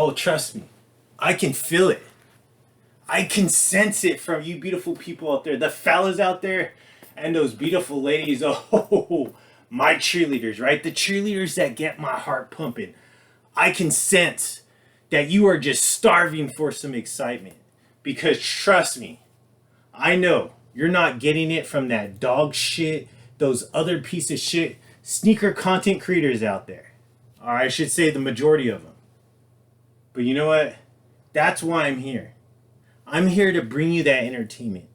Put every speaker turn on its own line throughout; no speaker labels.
Oh, trust me. I can feel it. I can sense it from you beautiful people out there. The fellas out there and those beautiful ladies. Oh, my cheerleaders, right? The cheerleaders that get my heart pumping. I can sense that you are just starving for some excitement. Because trust me, I know you're not getting it from that dog shit, those other piece of shit sneaker content creators out there. Or I should say the majority of them. But you know what? That's why I'm here. I'm here to bring you that entertainment.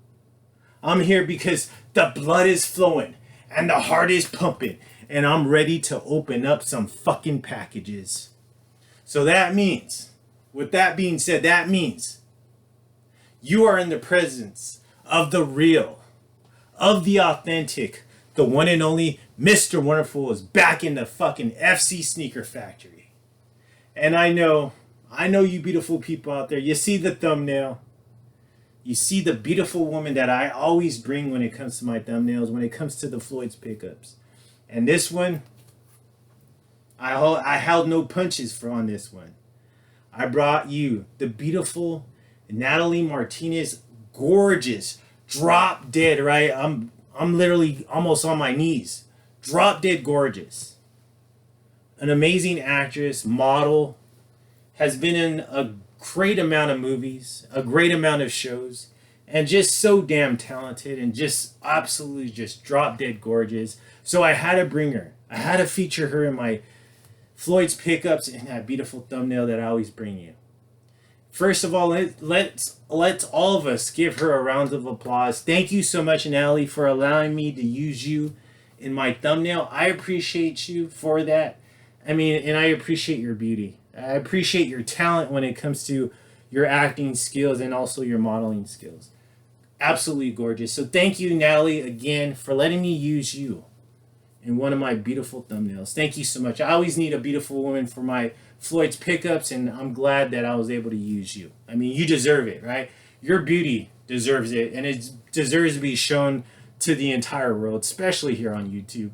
I'm here because the blood is flowing and the heart is pumping and I'm ready to open up some fucking packages. So that means, with that being said, that means you are in the presence of the real, of the authentic, the one and only Mr. Wonderful is back in the fucking FC Sneaker Factory. And I know you beautiful people out there, you see the thumbnail. You see the beautiful woman that I always bring when it comes to my thumbnails, when it comes to the Floyd's pickups. And this one, I held no punches on this one. I brought you the beautiful Natalie Martinez, gorgeous, drop dead, right? I'm literally almost on my knees. Drop dead gorgeous. An amazing actress, model, has been in a great amount of movies, a great amount of shows, and just so damn talented and just absolutely just drop dead gorgeous. So I had to bring her. I had to feature her in my Floyd's pickups and that beautiful thumbnail that I always bring you. First of all, let's all of us give her a round of applause. Thank you so much, Natalie, for allowing me to use you in my thumbnail. I appreciate you for that. I mean, and I appreciate your beauty. I appreciate your talent when it comes to your acting skills and also your modeling skills. Absolutely gorgeous. So thank you, Natalie, again, for letting me use you in one of my beautiful thumbnails. Thank you so much. I always need a beautiful woman for my Floyd's pickups, and I'm glad that I was able to use you. I mean, you deserve it, right? Your beauty deserves it, and it deserves to be shown to the entire world, especially here on YouTube.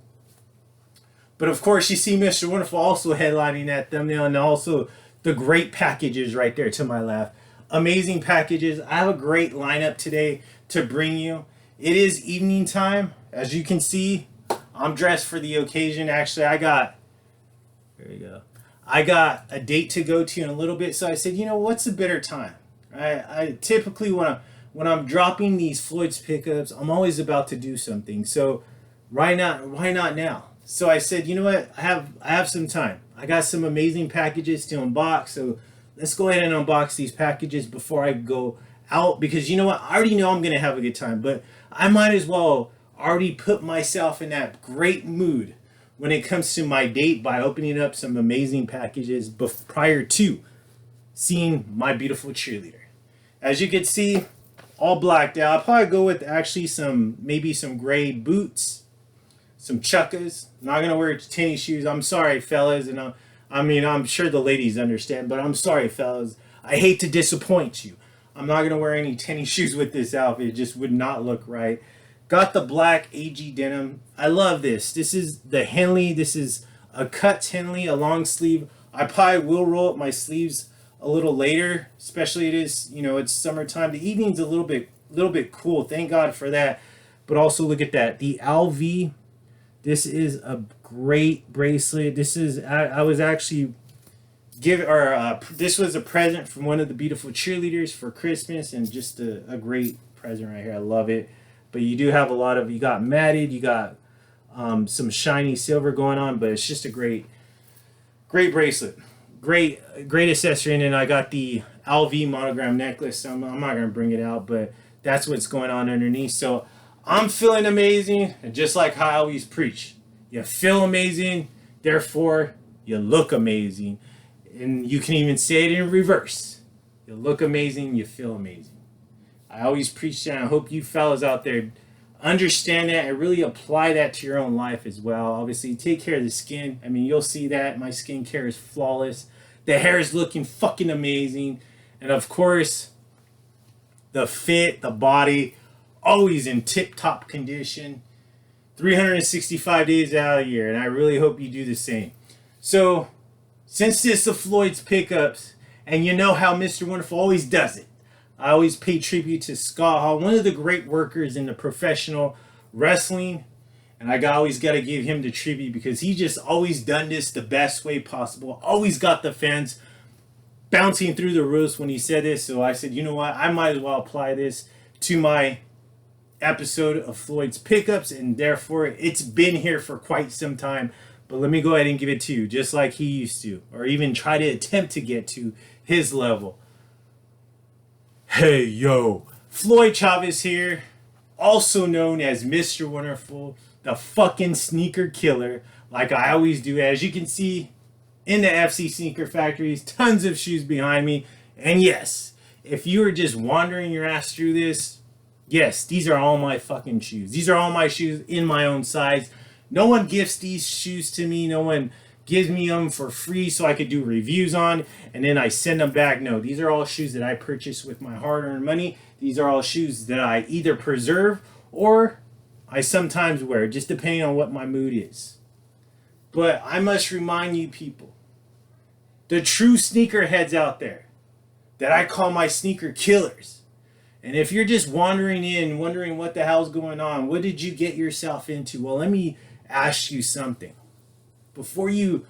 But of course, you see Mr. Wonderful also headlining that thumbnail, and also the great packages right there to my left. Amazing packages. I have a great lineup today to bring you. It is evening time. As you can see, I'm dressed for the occasion. Actually, there you go. I got a date to go to in a little bit, so I said, you know, what's a better time? Right? I typically, when I'm dropping these Floyd's pickups, I'm always about to do something. So why not now? So I said, you know what? I have some time. I got some amazing packages to unbox. So let's go ahead and unbox these packages before I go out. Because you know what? I already know I'm going to have a good time. But I might as well already put myself in that great mood when it comes to my date by opening up some amazing packages prior to seeing my beautiful cheerleader. As you can see, all blacked out. I'll probably go with actually maybe some gray boots. Some chuckas. Not gonna wear tennis shoes. I'm sorry, fellas, and I'm sure the ladies understand, but I'm sorry, fellas. I hate to disappoint you. I'm not gonna wear any tennis shoes with this outfit. It just would not look right. Got the black AG denim. I love this. This is the Henley. This is a cut Henley, a long sleeve. I probably will roll up my sleeves a little later, especially it's summertime. The evening's a little bit cool. Thank God for that. But also look at that. The LV. This is a great bracelet. This is I was actually this was a present from one of the beautiful cheerleaders for Christmas, and just a great present right here. I love it. But you do have you got matted, you got some shiny silver going on, but it's just a great bracelet. Great accessory. And then I got the LV monogram necklace. I'm not going to bring it out, but that's what's going on underneath. So I'm feeling amazing, and just like how I always preach, you feel amazing, therefore you look amazing. And you can even say it in reverse. You look amazing, you feel amazing. I always preach that. I hope you fellas out there understand that and really apply that to your own life as well. Obviously, take care of the skin. I mean, you'll see that my skincare is flawless. The hair is looking fucking amazing. And of course, the fit, the body, always in tip-top condition. 365 days out of the year. And I really hope you do the same. So, since this is Floyd's pickups, And you know how Mr. Wonderful always does it. I always pay tribute to Scott Hall, one of the great workers in the professional wrestling. And always got to give him the tribute because he just always done this the best way possible. Always got the fans bouncing through the roofs when he said this. So I said, you know what? I might as well apply this to my episode of Floyd's Pickups. And therefore, it's been here for quite some time. But let me go ahead and give it to you just like he used to. Or even try to attempt to get to his level. Hey, yo. Floyd CHAVEZ here. Also known as Mr. Wonderful. The fucking sneaker killer, like I always do. As you can see in the FC Sneaker Factories, tons of shoes behind me. And yes, if you were just wandering your ass through this, yes, these are all my fucking shoes. These are all my shoes in my own size. No one gifts these shoes to me. No one gives me them for free so I could do reviews on, and then I send them back. No, these are all shoes that I purchased with my hard-earned money. These are all shoes that I either preserve or I sometimes wear, just depending on what my mood is. But I must remind you people, the true sneakerheads out there, that I call my sneaker killers. And if you're just wandering in, wondering what the hell's going on, what did you get yourself into? Well, let me ask you something. Before you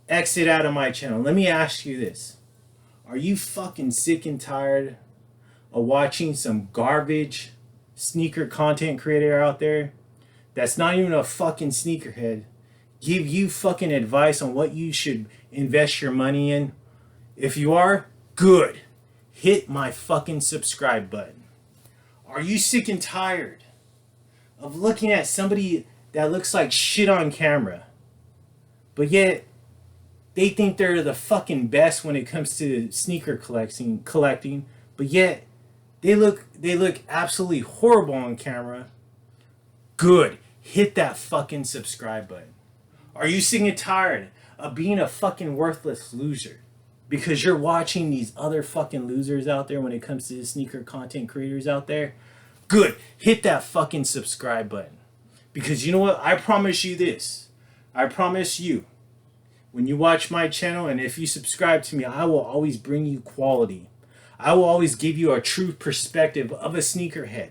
exit out of my channel, let me ask you this. Are you fucking sick and tired of watching some garbage sneaker content creator out there that's not even a fucking sneakerhead give you fucking advice on what you should invest your money in? If you are, good. Hit my fucking subscribe button. Are you sick and tired of looking at somebody that looks like shit on camera, but yet they think they're the fucking best when it comes to sneaker collecting, but yet they look absolutely horrible on camera? Good. Hit that fucking subscribe button. Are you sick and tired of being a fucking worthless loser because you're watching these other fucking losers out there when it comes to the sneaker content creators out there? Good. Hit that fucking subscribe button. Because you know what? I promise you this. I promise you, when you watch my channel and if you subscribe to me, I will always bring you quality. I will always give you a true perspective of a sneakerhead.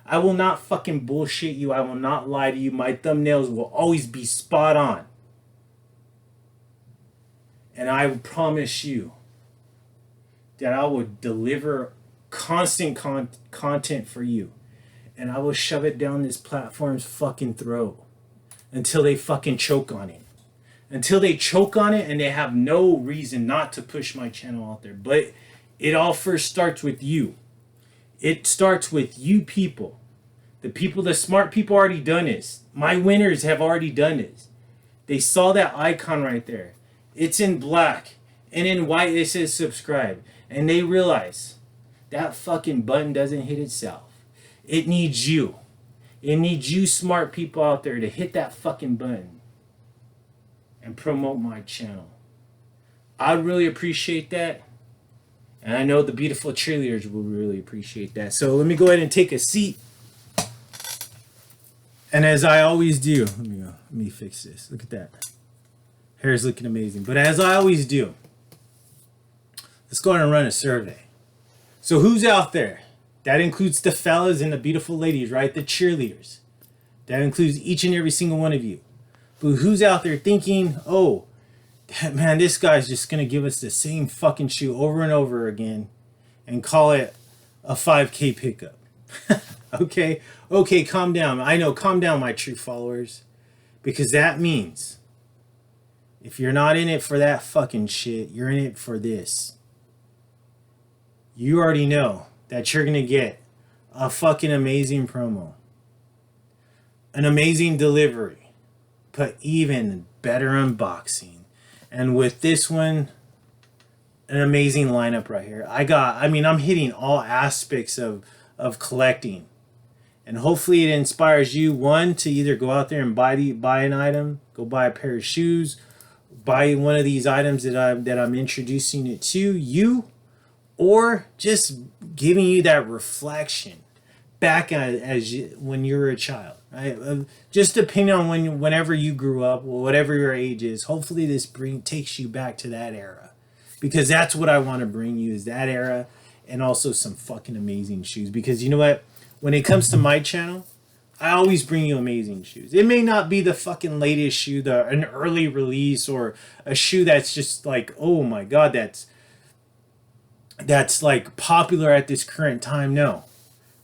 I will not fucking bullshit you. I will not lie to you. My thumbnails will always be spot on. And I promise you that I will deliver constant content for you. And I will shove it down this platform's fucking throat until they fucking choke on it. Until they choke on it and they have no reason not to push my channel out there. But it all first starts with you. It starts with you people. The smart people already done this. My winners have already done this. They saw that icon right there. It's in black. And in white it says subscribe. And they realize that fucking button doesn't hit itself. It needs you. It needs you smart people out there to hit that fucking button and promote my channel. I'd really appreciate that. And I know the beautiful cheerleaders will really appreciate that. So let me go ahead and take a seat. And as I always do, let me fix this. Look at that. Hair's looking amazing. But as I always do, let's go ahead and run a survey. So who's out there? That includes the fellas and the beautiful ladies, right? The cheerleaders. That includes each and every single one of you. But who's out there thinking, oh, man, this guy's just going to give us the same fucking shoe over and over again and call it a 5K pickup. Okay, calm down. I know, calm down, my true followers. Because that means if you're not in it for that fucking shit, you're in it for this. You already know that you're going to get a fucking amazing promo, an amazing delivery, but even better unboxing. And with this one, an amazing lineup right here. I'm hitting all aspects of collecting. And hopefully it inspires you, one, to either go out there and buy an item, go buy a pair of shoes, buy one of these items that I'm introducing it to you, or just giving you that reflection back when you were a child, right? Just depending on whenever you grew up, or whatever your age is. Hopefully this takes you back to that era, because that's what I want to bring you, is that era, and also some fucking amazing shoes. Because you know what? When it comes to my channel, I always bring you amazing shoes. It may not be the fucking latest shoe, an early release, or a shoe that's just like, oh my god, that's like popular at this current time. No,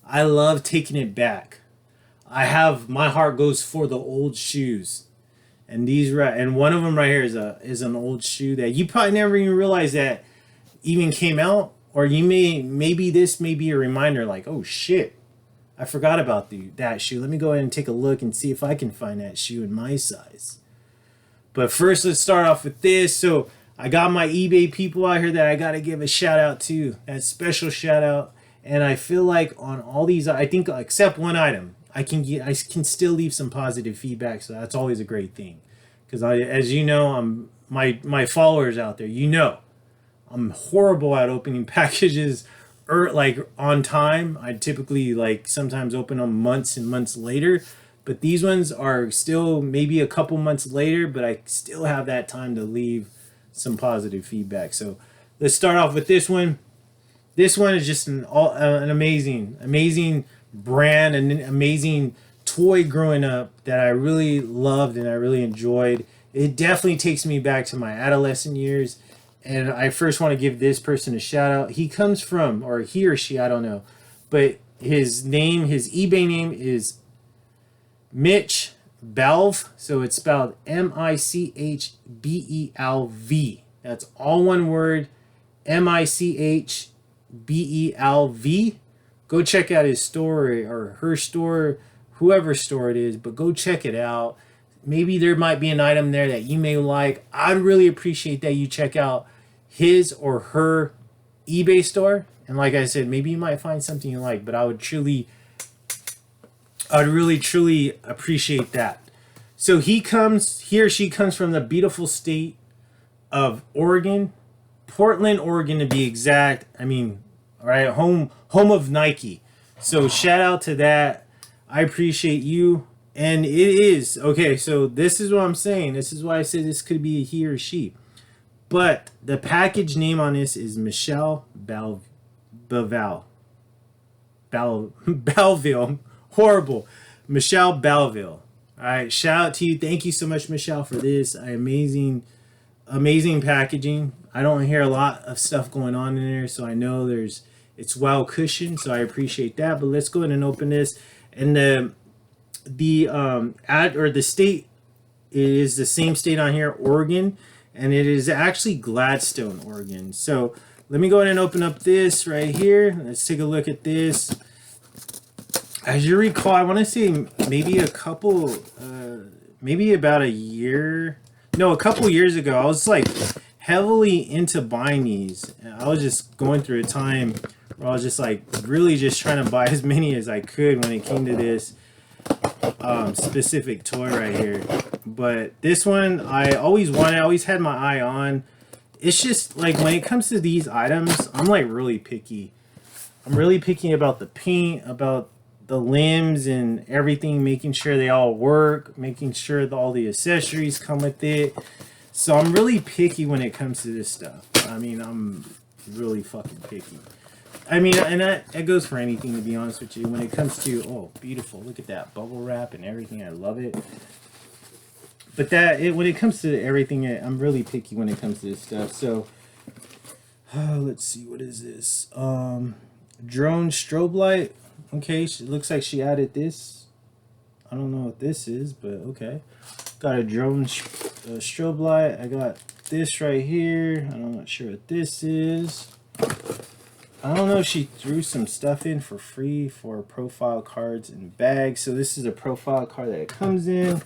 I love taking it back. My heart goes for the old shoes, and and one of them right here is an old shoe that you probably never even realized that even came out, or maybe this may be a reminder, like, oh shit, I forgot about that shoe. Let me go ahead and take a look and see if I can find that shoe in my size. But first, let's start off with this. So I got my eBay people out here that I got to give a shout out to. That special shout out. And I feel like on all these, I think except one item, I can still leave some positive feedback. So that's always a great thing. Because as you know, my followers out there, you know, I'm horrible at opening packages like on time. I typically like sometimes open them months and months later, but these ones are still maybe a couple months later, but I still have that time to leave some positive feedback. So let's start off with this one. This one is just an amazing brand, and an amazing toy growing up that I really loved and I really enjoyed. It definitely takes me back to my adolescent years. And I first want to give this person a shout out. He comes from, or he or she, I don't know, but his eBay name is Mitch Belv. So it's spelled Michbelv. That's all one word, Michbelv. Go check out his store or her store, whoever store it is, but go check it out. Maybe there might be an item there that you may like. I'd really appreciate that you check out his or her eBay store. And like I said, maybe you might find something you like, but I'd really truly appreciate that. So he or she comes from the beautiful state of Oregon, Portland, Oregon to be exact. I mean, all right, home of Nike. So shout out to that. I appreciate you. And it is, okay, so this is what I'm saying. This is why I said this could be a he or she. But the package name on this is Michelle Belville. Horrible. Michelle Belville. All right, shout out to you. Thank you so much, Michelle, for this amazing packaging. I don't hear a lot of stuff going on in there, so I know it's well cushioned, so I appreciate that. But let's go ahead and open this. And the state is the same state on here, Oregon, and it is actually Gladstone, Oregon. So let me go ahead and open up this right here. Let's take a look at this. As you recall, I want to say maybe a couple years ago, I was like heavily into buying these. I was just going through a time where I was just like really just trying to buy as many as I could when it came to this specific toy right here. But this one I always had my eye on. It's just like when it comes to these items, I'm like really picky. I'm really picky about the paint, about the limbs and everything, making sure they all work, making sure that all the accessories come with it. So I'm really picky when it comes to this stuff. I mean, I'm really fucking picky. I mean, and that goes for anything, to be honest with you. When it comes to, oh, beautiful, look at that bubble wrap and everything. I love it. But when it comes to everything, I'm really picky when it comes to this stuff. So, let's see, what is this? Drone strobe light. Okay, it looks like she added this. I don't know what this is, but okay. Got a drone strobe light. I got this right here. I'm not sure what this is. I don't know if she threw some stuff in for free for profile cards and bags. So this is a profile card that it comes in.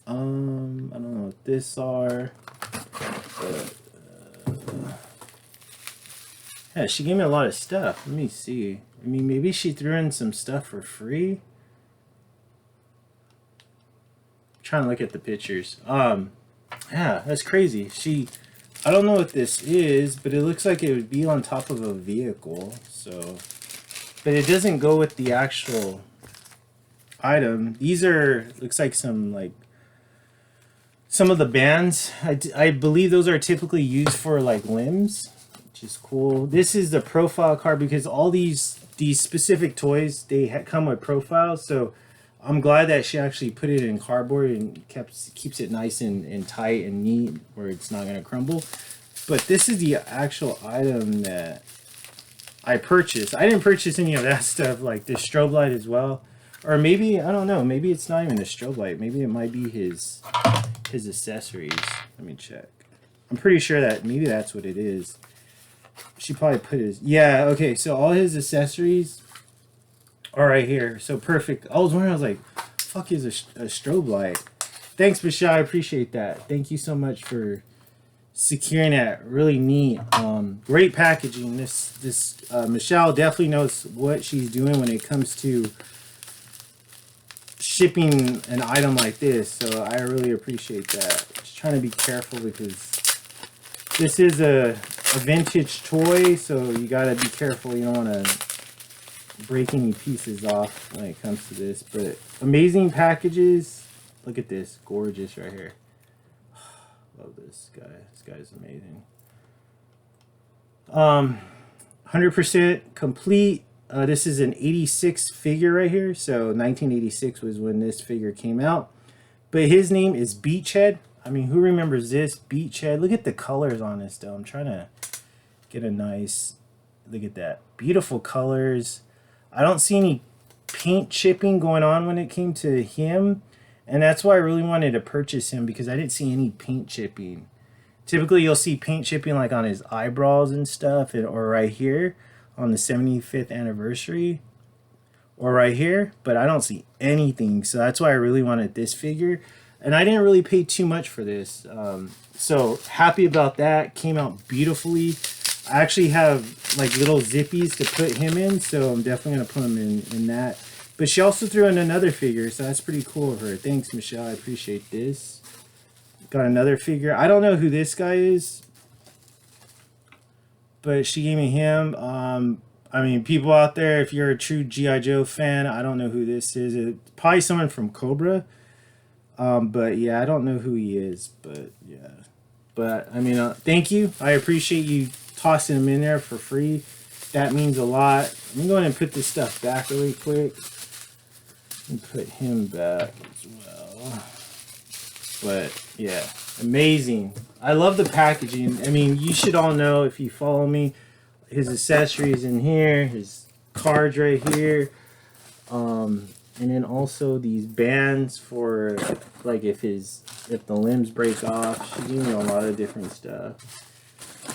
I don't know what this are. Yeah, she gave me a lot of stuff. Let me see. I mean, maybe she threw in some stuff for free. I'm trying to look at the pictures. Yeah, that's crazy. I don't know what this is, but it looks like it would be on top of a vehicle. So, but it doesn't go with the actual item. These looks like some some of the bands. I believe those are typically used for like limbs, which is cool. This is the profile card because all these specific toys, they come with profiles. So I'm glad that she actually put it in cardboard and keeps it nice and tight and neat where it's not going to crumble. But this is the actual item that I purchased. I didn't purchase any of that stuff, like this strobe light as well. Or maybe, I don't know, maybe it's not even a strobe light. Maybe it might be his accessories. Let me check. I'm pretty sure that maybe that's what it is. She probably put his... Yeah, okay, so all his accessories are right here. So perfect. I was wondering, I was like, fuck is a strobe light? Thanks, Michelle. I appreciate that. Thank you so much for securing that. Really neat. Great packaging. This Michelle definitely knows what she's doing when it comes to shipping an item like this, so I really appreciate that. Just trying to be careful because this is a vintage toy, so you gotta be careful. You don't want to break any pieces off when it comes to this. But amazing packages. Look at this, gorgeous right here. Love this guy. This guy's amazing. 100% complete. This is an 86 figure right here. So 1986 was when this figure came out. But his name is Beachhead. I mean, who remembers this? Beachhead. Look at the colors on this, though. I'm trying to get a nice... Look at that. Beautiful colors. I don't see any paint chipping going on when it came to him. And that's why I really wanted to purchase him, because I didn't see any paint chipping. Typically, you'll see paint chipping like on his eyebrows and stuff, or right here on the 75th anniversary, or right here, but I don't see anything. So that's why I really wanted this figure, and I didn't really pay too much for this. So happy about that. Came out beautifully. I actually have like little zippies to put him in, so I'm definitely gonna put him in that. But she also threw in another figure, so that's pretty cool of her. Thanks, Michelle. I appreciate this. Got another figure. I don't know who this guy is, but she gave me him. I mean, people out there, if you're a true G.I. Joe fan, I don't know who this is. It's probably someone from Cobra. But yeah, I don't know who he is. But yeah. But I mean, thank you. I appreciate you tossing him in there for free. That means a lot. I'm going to put this stuff back really quick. And put him back as well. But yeah, amazing. I love the packaging. I mean, you should all know if you follow me, his accessories in here, his cards right here, and then also these bands for like if the limbs break off. She gave me a lot of different stuff.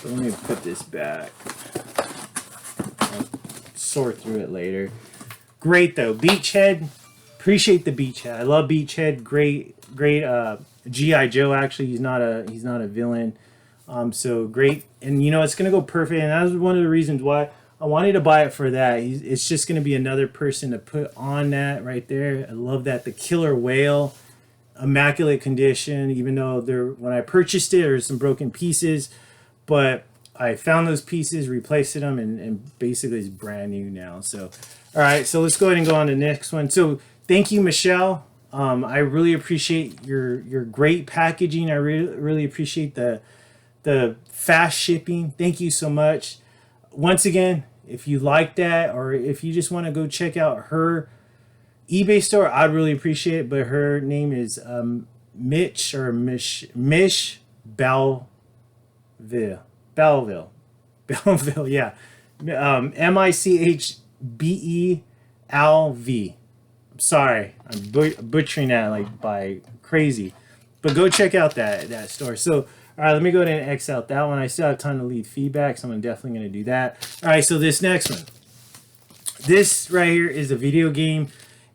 So let me put this back. I'll sort through it later. Great though, Beachhead. Appreciate the Beachhead. I love Beachhead. Great G.I. Joe. Actually, he's not a villain. So great, and you know it's gonna go perfect. And that was one of the reasons why I wanted to buy it for that. It's just gonna be another person to put on that right there. I love that. The killer whale, immaculate condition. Even though when I purchased it, there's some broken pieces, but I found those pieces, replaced them, and basically it's brand new now. So, all right. So let's go ahead and go on to the next one. So. Thank you, Michelle. I really appreciate your great packaging. I really appreciate the fast shipping. Thank you so much. Once again, if you like that, or if you just want to go check out her eBay store, I'd really appreciate it. But her name is Mish Belleville, yeah, MICHBELV. Sorry, I'm butchering that like by crazy, but go check out that store. So, all right, let me go ahead and X out that one. I still have time to leave feedback, so I'm definitely going to do that. All right, so this next one, this right here is a video game,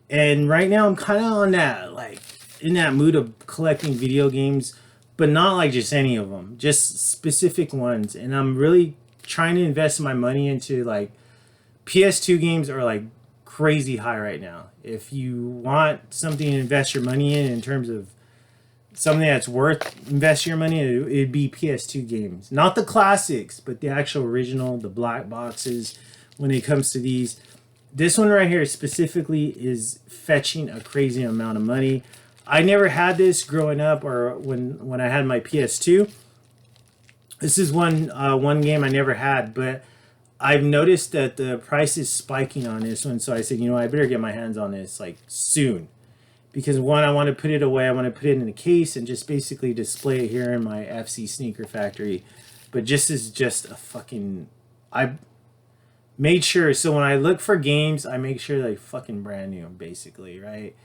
and right now I'm kind of on that like in that mood of collecting video games, but not like just any of them, just specific ones, and I'm really trying to invest my money into like PS2 games are like crazy high right now. If you want something to invest your money in terms of something that's worth invest your money in, it'd be PS2 games. Not the classics, but the actual original, the black boxes when it comes to these. This one right here specifically is fetching a crazy amount of money. I never had this growing up, or when I had my PS2. This is one game I never had, but I've noticed that the price is spiking on this one. So I said, you know, I better get my hands on this like soon, because one, I want to put it away. I want to put it in a case and just basically display it here in my FC Sneaker Factory. But just as just a fucking, I made sure. So when I look for games, I make sure they're fucking brand new, basically, right?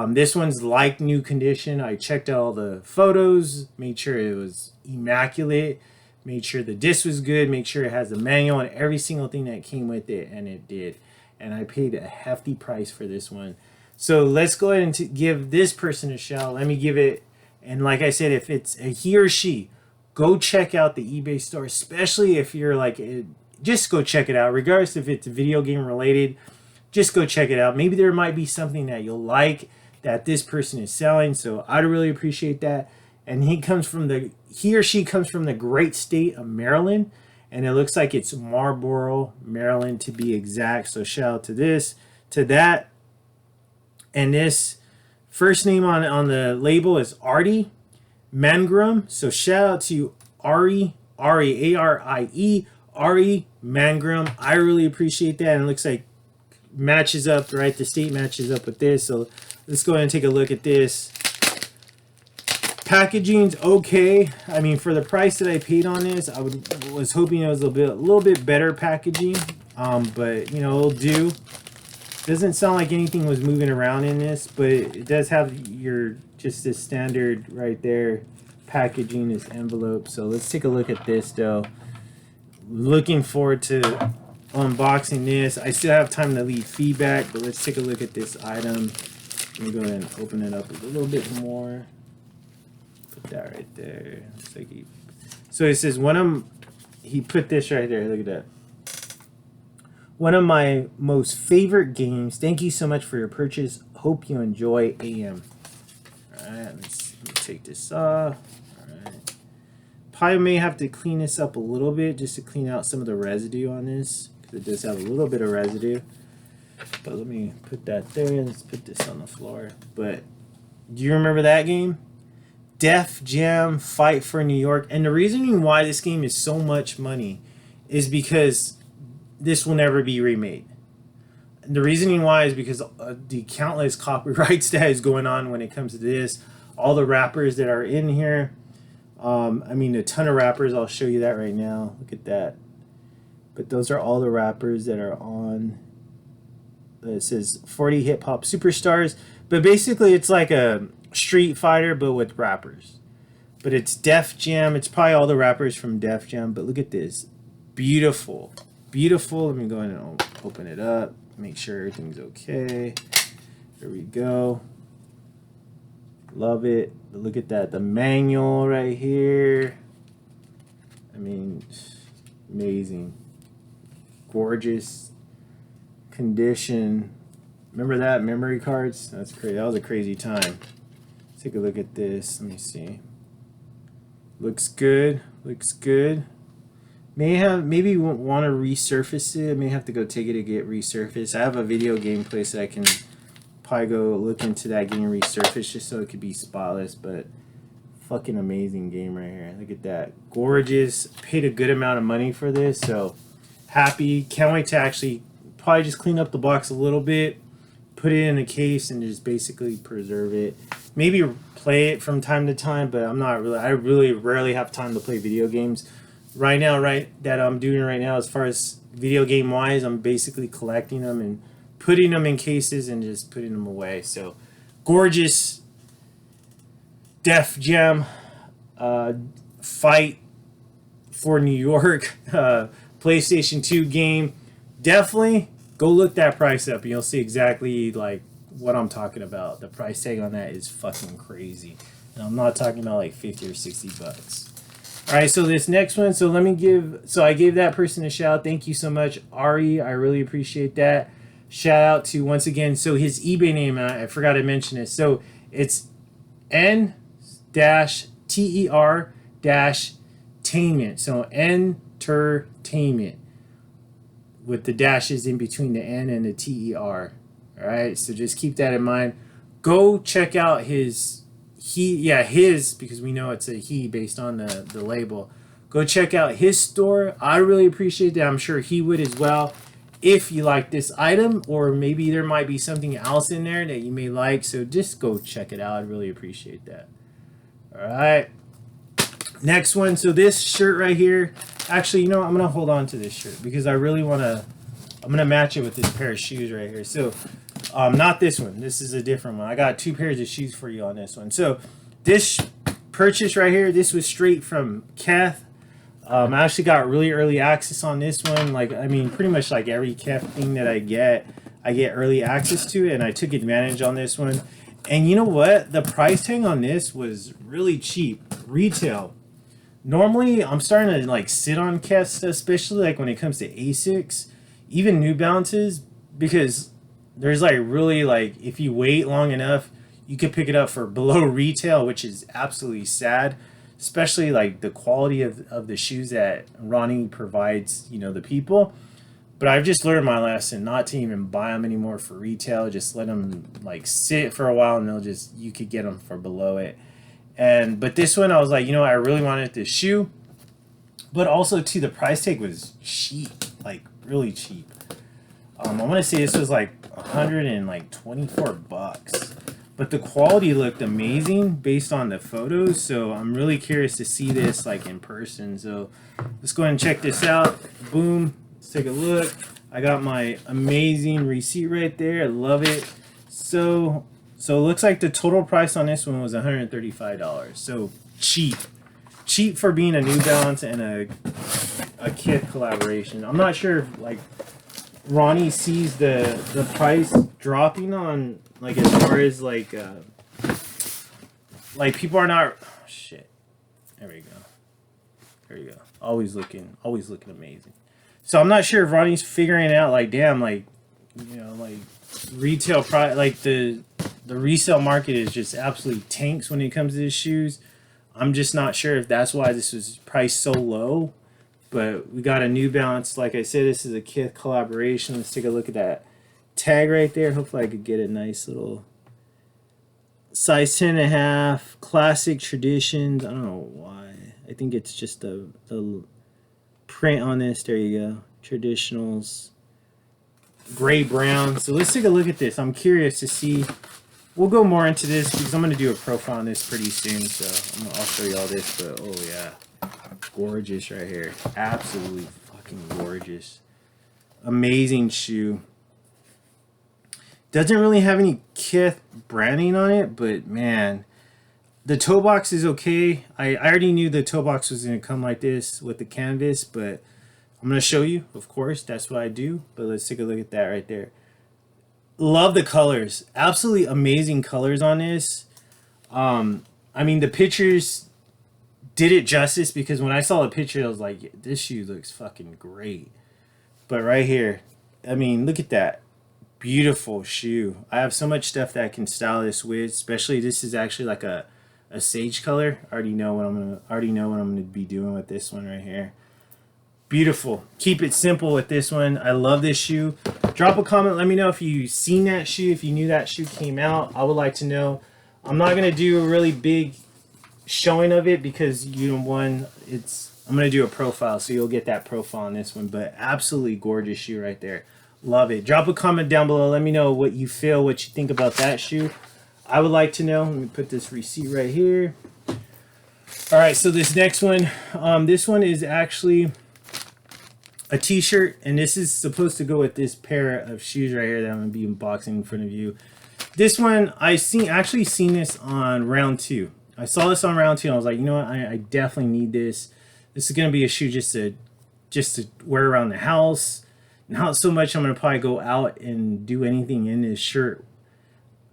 This one's like new condition. I checked out all the photos, made sure it was immaculate, made sure the disc was good, make sure it has the manual and every single thing that came with it, and it did. And I paid a hefty price for this one. So let's go ahead and give this person a shout. Let me give it, and like I said, if it's a he or she, go check out the eBay store, especially if you're like, just go check it out. Regardless if it's video game related, just go check it out. Maybe there might be something that you'll like that this person is selling. So I'd really appreciate that. And he or she comes from the great state of Maryland, and it looks like it's Marlboro, Maryland to be exact. So shout out to this, to that. And this first name on the label is Artie Mangrum. So shout out to Ari, A-R-I-E, Ari Mangrum. I really appreciate that. And it looks like matches up, right? The state matches up with this. So let's go ahead and take a look at this. Packaging's okay. I mean, for the price that I paid on this, I was hoping it was a little bit better packaging. But you know, it'll do. Doesn't sound like anything was moving around in this, but it does have your just this standard right there packaging, this envelope. So let's take a look at this though. Looking forward to unboxing this. I still have time to leave feedback, but let's take a look at this item. Let me go ahead and open it up a little bit more. Put that right there. Like so it says he put this right there. Look at that. One of my most favorite games. Thank you so much for your purchase. Hope you enjoy AM. Alright, let me take this off. Alright. Probably may have to clean this up a little bit just to clean out some of the residue on this, because it does have a little bit of residue. But let me put that there. Let's put this on the floor. But do you remember that game? Def Jam Fight for New York. And the reasoning why this game is so much money is because this will never be remade. And the reasoning why is because the countless copyrights that is going on when it comes to this. All the rappers that are in here. I mean, a ton of rappers. I'll show you that right now. Look at that. But those are all the rappers that are on. It says 40 hip hop superstars. But basically, it's like a Street Fighter, but with rappers. But it's Def Jam. It's probably all the rappers from Def Jam. But look at this. Beautiful. Beautiful. Let me go ahead and open it up. Make sure everything's okay. There we go. Love it. But look at that. The manual right here. I mean, amazing. Gorgeous condition. Remember that? Memory cards? That's crazy. That was a crazy time. Let's take a look at this. Let me see. Looks good. Looks good. Maybe want to resurface it. I may have to go take it to get resurfaced. I have a video game place that I can probably go look into that getting resurfaced just so it could be spotless. But fucking amazing game right here. Look at that. Gorgeous. Paid a good amount of money for this. So happy. Can't wait to actually probably just clean up the box a little bit. Put it in a case and just basically preserve it. Maybe play it from time to time, but I really rarely have time to play video games. Right now, that I'm doing right now, as far as video game wise, I'm basically collecting them and putting them in cases and just putting them away. So gorgeous Def Jam Fight for New York PlayStation 2 game. Definitely go look that price up and you'll see exactly like what I'm talking about. The price tag on that is fucking crazy. And I'm not talking about like 50 or 60 bucks. All right, so this next one, I gave that person a shout. Thank you so much, Ari. I really appreciate that. Shout out to, once again, so his eBay name, I forgot to mention it. So it's N-TER-Tainment. So Entertainment with the dashes in between the N and the TER. All right, so just keep that in mind. Go check out his his, because we know it's a he based on the label. Go check out his store. I really appreciate that. I'm sure he would as well. If you like this item, or maybe there might be something else in there that you may like, so just go check it out. I'd really appreciate that. All right, next one. So this shirt right here, actually, you know, I'm gonna hold on to this shirt because I really want to. I'm gonna match it with this pair of shoes right here. So not this one, this is a different one. I got two pairs of shoes for you on this one. So this purchase right here, this was straight from Kith. I actually got really early access on this one. Like, I mean, pretty much like every Kith thing that I get early access to it, and I took advantage on this one. And you know what? The price tag on this was really cheap. Retail. Normally, I'm starting to like sit on Kith, especially like when it comes to Asics, even New Balances, because there's like really like, if you wait long enough, you could pick it up for below retail, which is absolutely sad. Especially like the quality of the shoes that Ronnie provides, you know, the people. But I've just learned my lesson not to even buy them anymore for retail. Just let them like sit for a while, and you could get them for below it. But this one, I was like, you know, I really wanted this shoe, but also too, the price tag was cheap, like really cheap. I want to say this was like $124. But the quality looked amazing based on the photos, so I'm really curious to see this like in person. So let's go ahead and check this out. Boom, let's take a look. I got my amazing receipt right there. I love it. So it looks like the total price on this one was $135. So cheap for being a New Balance and a Kith collaboration. I'm not sure if like Ronnie sees the price dropping on, like, as far as like people are not, oh, shit. There we go. Always looking amazing. So I'm not sure if Ronnie's figuring out like, damn, like, you know, like retail price, like the resale market is just absolutely tanks when it comes to his shoes. I'm just not sure if that's why this was priced so low. But we got a New Balance. Like I said, this is a Kith collaboration. Let's take a look at that tag right there. Hopefully I could get a nice little size 10.5, classic traditions. I don't know why. I think it's just the print on this. There you go. Traditionals. Gray brown. So let's take a look at this. I'm curious to see. We'll go more into this because I'm going to do a profile on this pretty soon. So I'll show you all this. But oh yeah. Gorgeous right here. Absolutely fucking gorgeous. Amazing shoe. Doesn't really have any Kith branding on it, but man, the toe box is okay. I already knew the toe box was going to come like this with the canvas, but I'm going to show you, of course. That's what I do. But let's take a look at that right there. Love the colors. Absolutely amazing colors on this. I mean, the pictures did it justice, because when I saw the picture, I was like, this shoe looks fucking great. But right here, I mean, look at that. Beautiful shoe. I have so much stuff that I can style this with, especially this is actually like a sage color. I already know what I'm gonna be doing with this one right here. Beautiful. Keep it simple with this one. I love this shoe. Drop a comment. Let me know if you've seen that shoe, if you knew that shoe came out. I would like to know. I'm not gonna do a really big showing of it because, you know, I'm gonna do a profile, so you'll get that profile on this one. But absolutely gorgeous shoe right there. Love it. Drop a comment down below. Let me know what you feel, what you think about that shoe. I would like to know. Let me put this receipt right here. All right, so this next one, this one is actually a t-shirt, and this is supposed to go with this pair of shoes right here that I'm gonna be unboxing in front of you. This one, actually seen this on round 2. I saw this on round 2 and I was like, you know what, I definitely need this. This is gonna be a shoe just to wear around the house. Not so much I'm gonna probably go out and do anything in this shirt,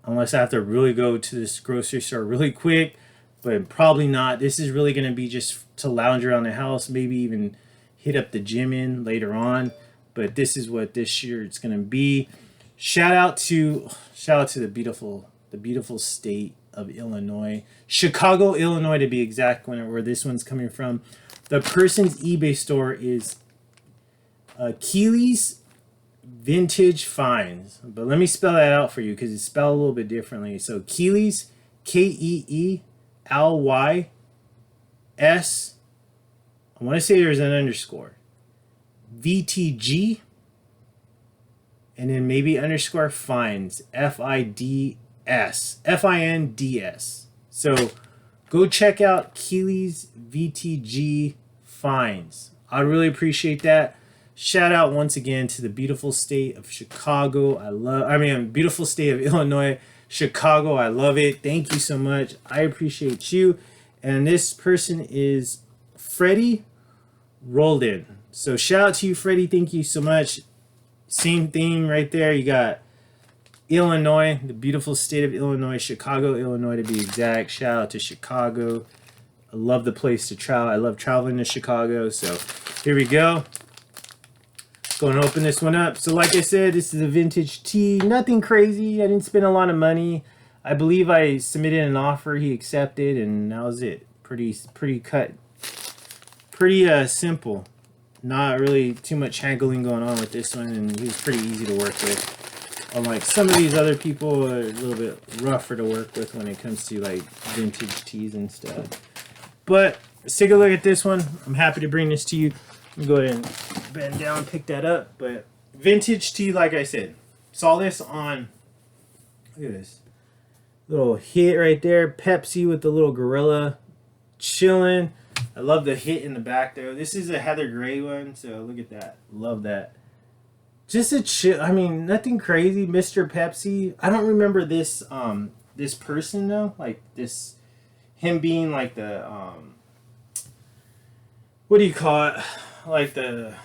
unless I have to really go to this grocery store really quick, but probably not. This is really gonna be just to lounge around the house, maybe even hit up the gym in later on. But this is what this shirt's gonna be. Shout out to the beautiful state of Illinois, Chicago, Illinois to be exact, where this one's coming from. The person's eBay store is Keely's Vintage Finds. But let me spell that out for you because it's spelled a little bit differently. So Keelys, Keelys. I want to say there's an underscore. VTG. And then maybe underscore finds. FIDS. FINDS. So go check out Keelys VTG Finds. I'd really appreciate that. Shout out once again to the beautiful state of Chicago. Beautiful state of Illinois. Chicago, I love it. Thank you so much. I appreciate you. And this person is Freddie Roldan. So shout out to you, Freddie. Thank you so much. Same thing right there. You got Illinois, the beautiful state of Illinois, Chicago, Illinois to be exact. Shout out to Chicago. I love the place to travel. I love traveling to Chicago. So here we go. Going to open this one up. So like I said, this is a vintage tee. Nothing crazy. I didn't spend a lot of money. I believe I submitted an offer. He accepted, and that was it. Pretty cut. Pretty simple. Not really too much haggling going on with this one, and he was pretty easy to work with. Unlike some of these other people, are a little bit rougher to work with when it comes to like vintage tees and stuff. But let's take a look at this one. I'm happy to bring this to you. Let me go ahead and bend down and pick that up. But vintage tee, like I said, saw this on, look at this little hit right there, Pepsi with the little gorilla chilling. I love the hit in the back though. This is a heather gray one, so look at that. Love that. Just a chill. I mean, nothing crazy. Mr. Pepsi. I don't remember this this person though. Like this, him being like the what do you call it? Like the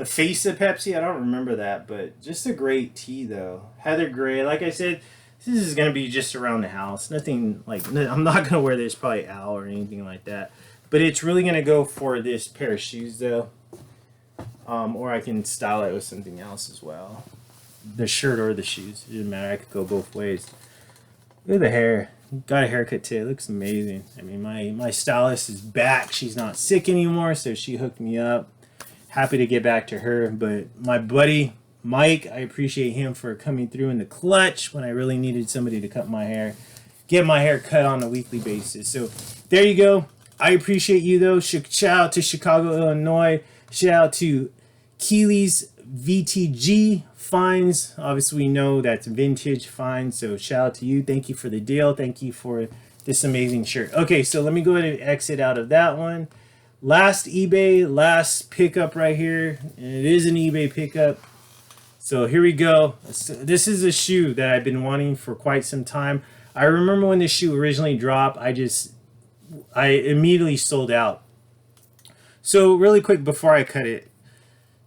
face of Pepsi. I don't remember that, but just a great tee though. Heather gray. Like I said, this is gonna be just around the house. Nothing like, I'm not gonna wear this probably out or anything like that. But it's really gonna go for this pair of shoes though. Or I can style it with something else as well. The shirt or the shoes. It doesn't matter. I could go both ways. Look at the hair. Got a haircut today. It looks amazing. I mean, my stylist is back. She's not sick anymore, so she hooked me up. Happy to get back to her. But my buddy Mike, I appreciate him for coming through in the clutch when I really needed somebody to cut my hair. Get my hair cut on a weekly basis. So there you go. I appreciate you though. Shout out to Chicago, Illinois. Shout out to Keelys VTG Finds. Obviously we know that's vintage finds, so shout out to you. Thank you for the deal. Thank you for this amazing shirt. Okay, so let me go ahead and exit out of that one. Last eBay, last pickup right here. And it is an eBay pickup. So here we go. This is a shoe that I've been wanting for quite some time. I remember when this shoe originally dropped, I immediately sold out. So really quick before I cut it,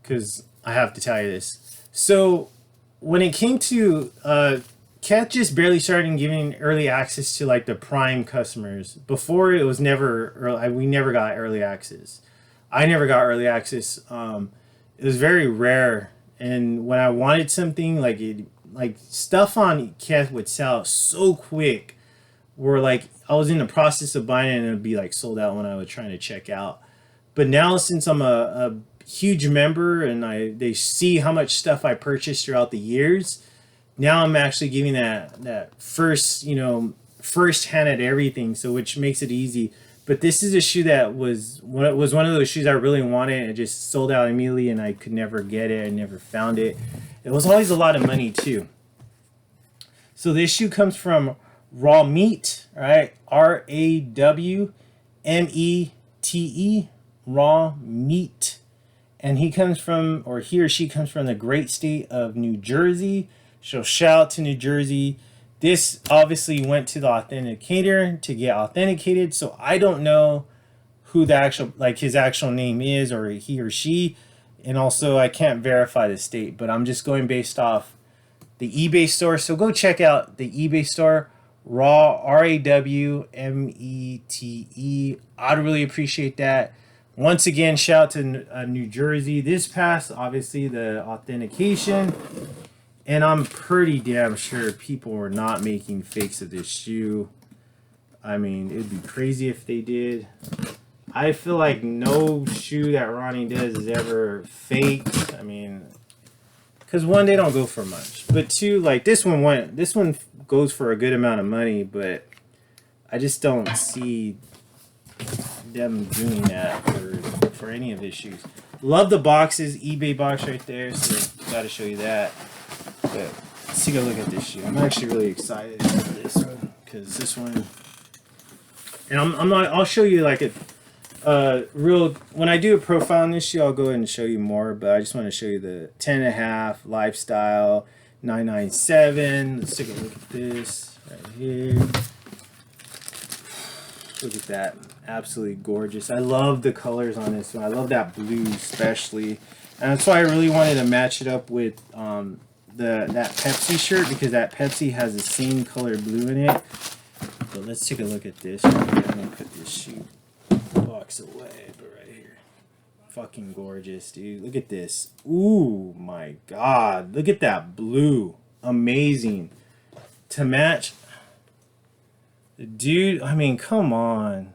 because I have to tell you this. So when it came to Cat just barely started giving early access to like the prime customers. Before it was never early, we never got early access. I never got early access. It was very rare, and when I wanted something like stuff on Cat would sell so quick. Where like I was in the process of buying it and it would be like sold out when I was trying to check out. But now since I'm a huge member and they see how much stuff I purchased throughout the years, now I'm actually giving that first hand at everything, so which makes it easy. But this is a shoe that was one of those shoes I really wanted, and it just sold out immediately and I could never get it. I never found it. It was always a lot of money too. So this shoe comes from Raw Meat, right? RAWMETE, Raw Meat. And he or she comes from the great state of New Jersey. So shout out to New Jersey. This obviously went to the authenticator to get authenticated. So I don't know who his actual name is, or he or she. And also I can't verify the state, but I'm just going based off the eBay store. So go check out the eBay store, Raw, RAWMETE. I'd really appreciate that. Once again, shout out to New Jersey. This passed, obviously, the authentication. And I'm pretty damn sure people were not making fakes of this shoe. I mean, it'd be crazy if they did. I feel like no shoe that Ronnie does is ever fake. I mean, because one, they don't go for much, but two, like this one goes for a good amount of money, but I just don't see them doing that for any of his shoes. Love the boxes, eBay box right there, so got to show you that. But let's take a look at this shoe. I'm actually really excited for this one because this one, and I'll show you like real, when I do a profile on this shoe, I'll go ahead and show you more, but I just want to show you the 10.5 lifestyle 997. Let's take a look at this right here. Look at that, absolutely gorgeous. I love the colors on this one. I love that blue especially, and that's why I really wanted to match it up with that Pepsi shirt, because that Pepsi has the same color blue in it. But let's take a look at this. I'm gonna put this shoe box away, but right here, fucking gorgeous, dude. Look at this. Ooh my god, look at that blue, amazing to match. Dude, I mean, come on.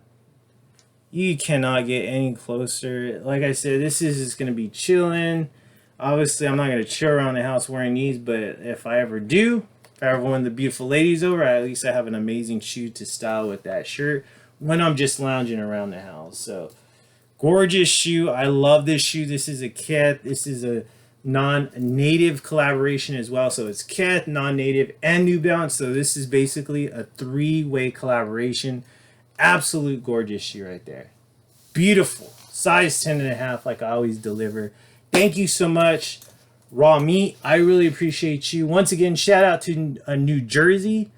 You cannot get any closer. Like I said, this is just going to be chilling. Obviously, I'm not going to chill around the house wearing these, but if I ever do, if I ever want the beautiful ladies over, at least I have an amazing shoe to style with that shirt when I'm just lounging around the house. So, gorgeous shoe. I love this shoe. This is a Kith. This is a non-native collaboration as well, so it's Kith, non-native, and New Balance. So this is basically a three-way collaboration. Absolute gorgeous shoe right there. Beautiful. Size 10.5, like I always deliver. Thank you so much, Raw Meat. I really appreciate you. Once again, shout out to New Jersey.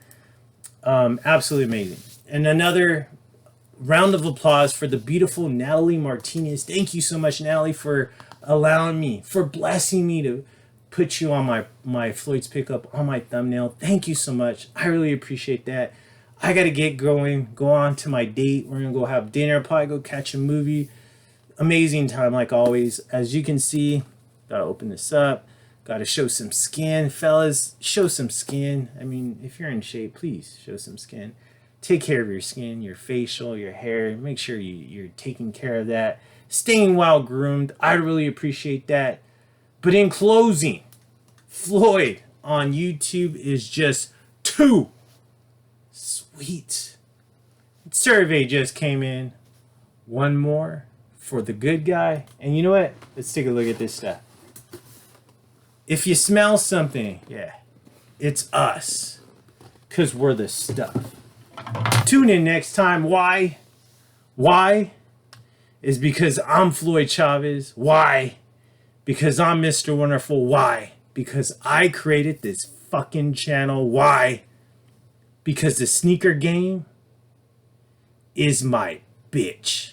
Absolutely amazing. And another round of applause for the beautiful Natalie Martinez. Thank you so much, Natalie, for allowing me, for blessing me to put you on my Floyd's Pickup on my thumbnail. Thank you so much. I really appreciate that. I got to get going, go on to my date. We're going to go have dinner, probably go catch a movie. Amazing time, like always. As you can see, got to open this up. Got to show some skin. Fellas, show some skin. I mean, if you're in shape, please show some skin. Take care of your skin, your facial, your hair. Make sure you're taking care of that. Staying well groomed. I really appreciate that. But in closing, Floyd on YouTube is just too sweet. Survey just came in. One more for the good guy. And you know what? Let's take a look at this stuff. If you smell something, yeah, it's us. Because we're the stuff. Tune in next time. Why? Why? Is because I'm Floyd CHAVEZ. Why? Because I'm Mr. Wonderful. Why? Because I created this fucking channel. Why? Because the sneaker game is my bitch.